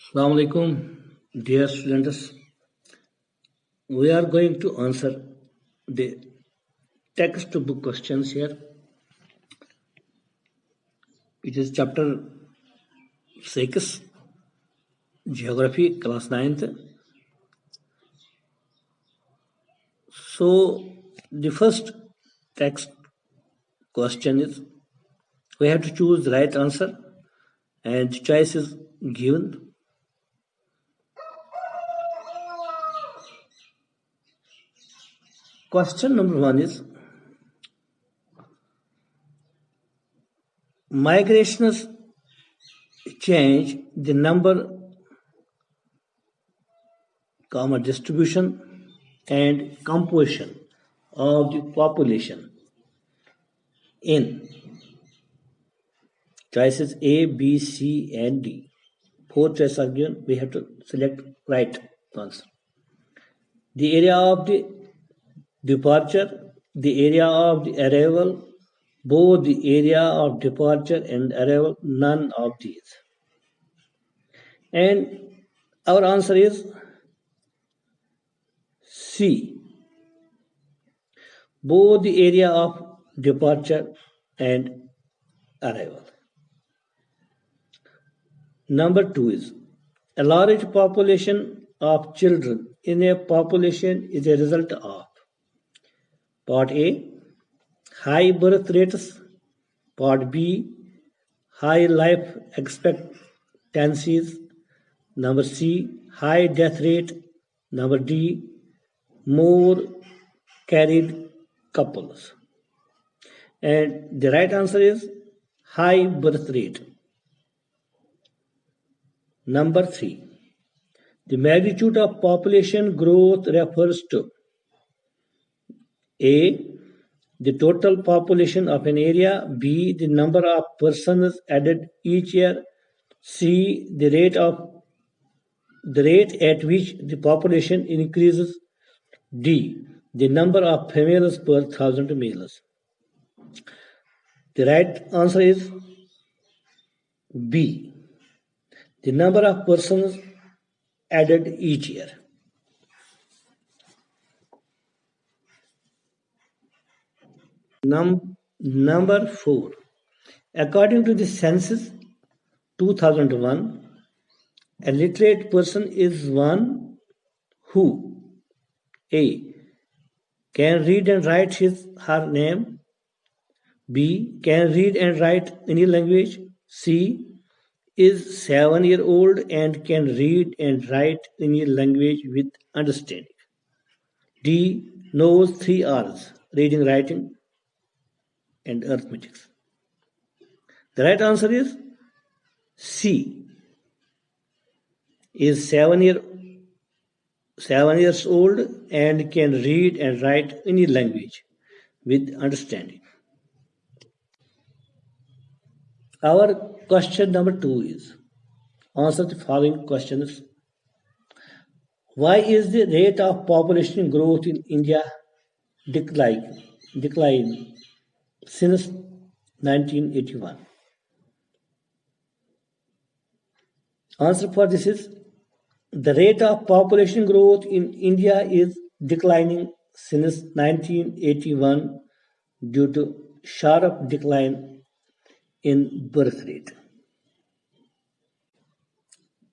Assalamu alaikum, dear students. We are going to answer the textbook questions here. It is chapter 6, Geography, class 9th. So, the first text question is we have to choose the right answer, and the choice is given. Question number 1 is migrations change the number, distribution and composition of the population in choices A, B, C, and D. 4 choices are given. We have to select right answer. The area of the departure, the area of the arrival, both the area of departure and arrival, none of these. And our answer is C. Both the area of departure and arrival. Number 2 is a large population of children in a population is a result of Part A, high birth rates. Part B, high life expectancies. Number C, high death rate. Number D, more carried couples. And the right answer is high birth rate. Number 3, the magnitude of population growth refers to A, the total population of an area, B, the number of persons added each year, C, the rate at which the population increases, D, the number of females per thousand males. The right answer is B, the number of persons added each year. Number 4. According to the census 2001, a literate person is one who A, can read and write her name, B, can read and write any language, C, is 7-year-old and can read and write any language with understanding, D, knows 3 R's, reading, writing, and arithmetic. The right answer is C, is 7 years old and can read and write any language with understanding. Our question number 2 is answer the following questions. Why is the rate of population growth in India decline since 1981? Answer for this is the rate of population growth in India is declining since 1981 due to sharp decline in birth rate.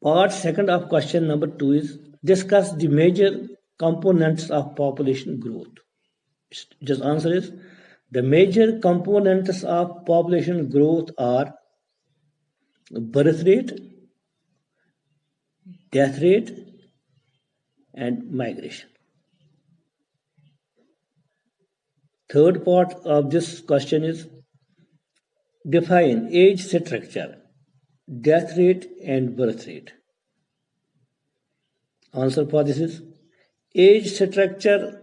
Part 2 of question number 2 is discuss the major components of population growth. Just answer is the major components of population growth are birth rate, death rate, and migration. Third part of this question is define age structure, death rate, and birth rate. Answer for this is age structure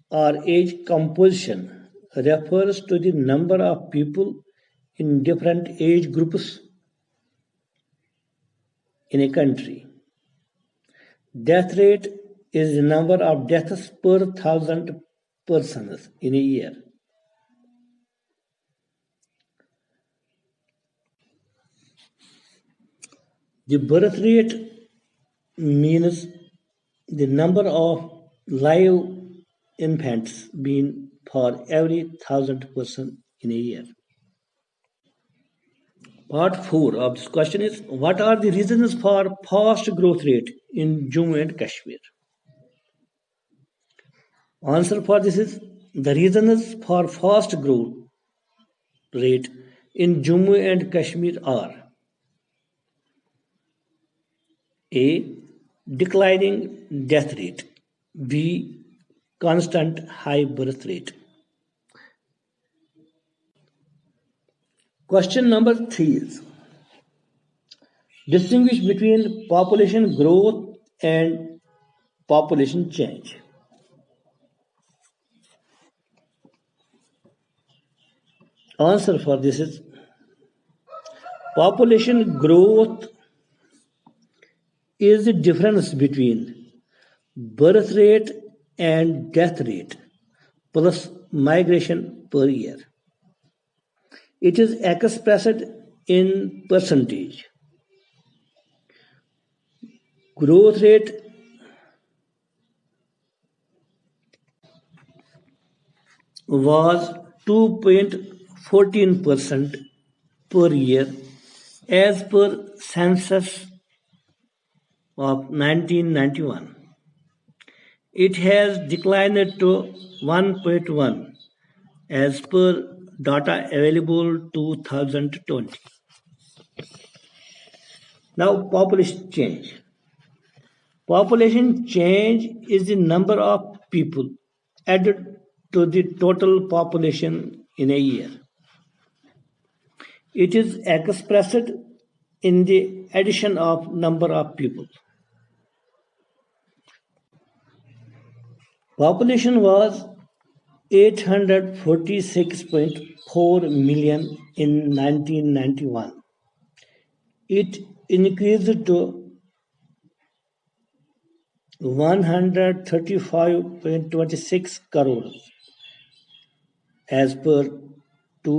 or age composition refers to the number of people in different age groups in a country. Death rate is the number of deaths per 1,000 persons in a year. The birth rate means the number of live infants being for every 1,000 person in a year. Part 4 of this question is, what are the reasons for fast growth rate in Jammu and Kashmir? Answer for this is, the reasons for fast growth rate in Jammu and Kashmir are: A. Declining death rate. B. Constant high birth rate. Question number 3 is, distinguish between population growth and population change. Answer for this is, population growth is the difference between birth rate and death rate plus migration per year. It is expressed in percentage. Growth rate was 2.14% per year as per census of 1991. It has declined to 1.1 as per data available 2020. Now, population change. Population change is the number of people added to the total population in a year. It is expressed in the addition of number of people. Population was 846.4 million in 1991. It increased to 135.26 crores as per 2